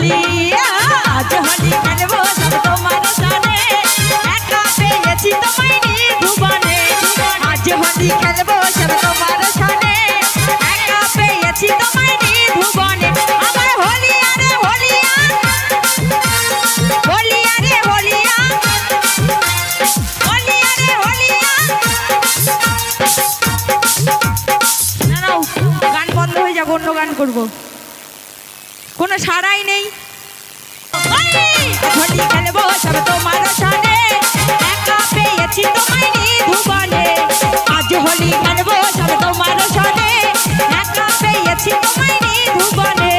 হোলি আজ হোলি খেলবো সব তোমার সানে একা পেয়েছি তোমায় নিধুবনে আজ হোলি খেলবো সব তোমার সানে একা পেয়েছি তোমায় নিধুবনে আমার হোলিয়া রে হোলিয়া হোলিয়া রে হোলিয়া হোলিয়া রে হোলিয়া না গান বন্ধ হয়ে যাবে অন্য গান করবো কোনো সারাই নেই হোলি খেলবো সব তোমার সানে একা পেয়েছি তোমায় নিধুবনে আজ হোলি খেলবো সব তোমার সানে একা পেয়েছি তোমায় নিধুবনে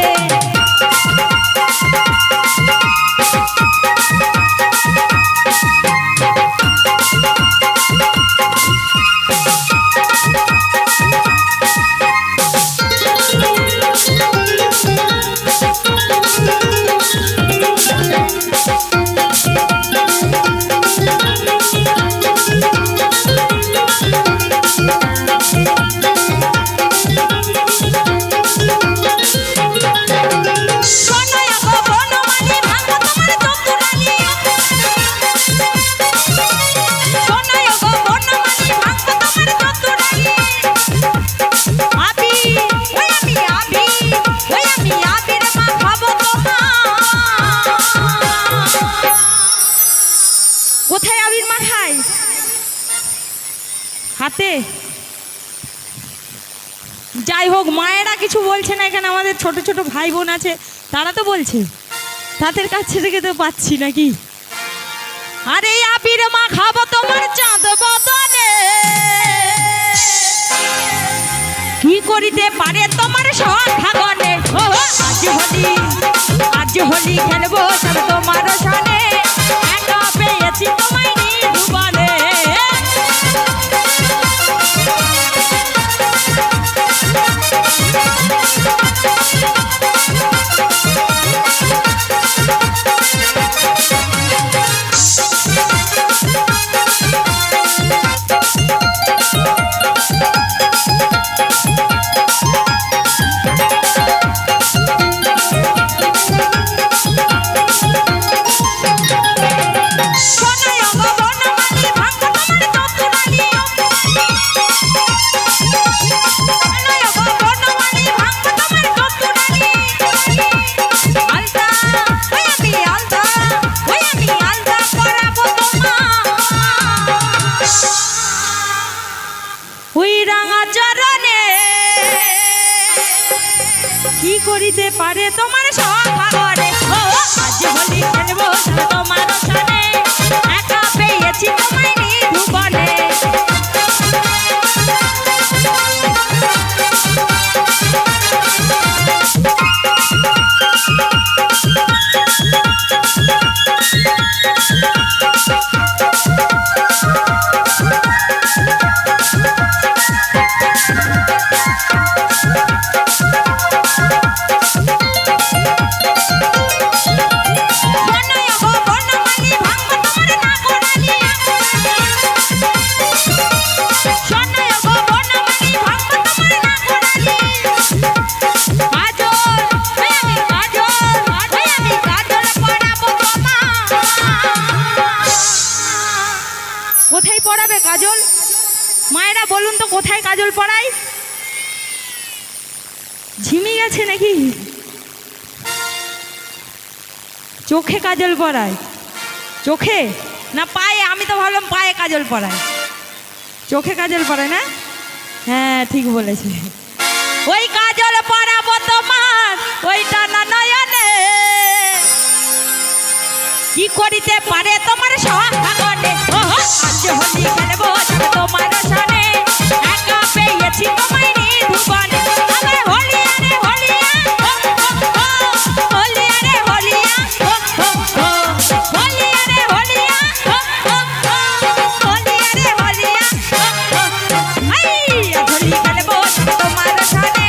হাতে যাই হোক মায়েরা কিছু বলছে না এখানে আমাদের ছোট ছোট ভাই বোন আছে তারা তো বলছে তাদের কাছে থেকে তো পাচ্ছি নাকি আরে আবির মা খাবো তোমার চাঁদ বদনে কি করিতে পারে তোমার সখাগনে আজ হোলি খেলবো সব তোমার সানে একা পেয়েছি তোমায় নিধুবনে কি করিতে পারে তোমার সখাগনে আজ হোলি খেলবো তোমার সানে একা পেয়েছি তোমায় নিধুবনে কোথায় পড়াবে কাজল মায়েরা বলুন তো কোথায় কাজল পড়াই ঝিমি গেছে নাকি চোখে কাজল পড়ায় চোখে না পায়ে আমি তো ভাবলাম পায়ে কাজল পড়ায় চোখে কাজল পড়ায় না হ্যাঁ ঠিক বলেছে ওই কাজল পড়াবো তোমার ওইটা না নয়নে কি করিতে পারে তোমার সখাগনে আজ হোলি খেলবো তোমার সানে একা পেয়েছি তোমায় নিধুবনে আমার হোলিয়া রে হোলিয়া হোলিয়া রে হোলিয়া হোলিয়া রে হোলিয়া হোলিয়া রে হোলিয়া হোলি খেলবো তোমার সানে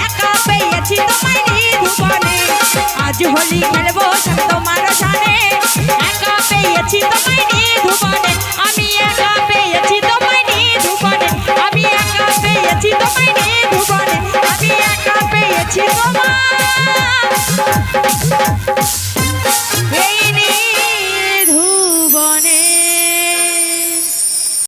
একা পেয়েছি তোমায় নিধুবনে আজ হোলি খেলবো তোমার সানে একা পেয়েছি তোমায় নিধুবনে আমি একা পেয়েছি তোমায় নিধুবনে আমি একা পেয়েছি তোমায় নিধুবনে আমি একা পেয়েছি তোমায়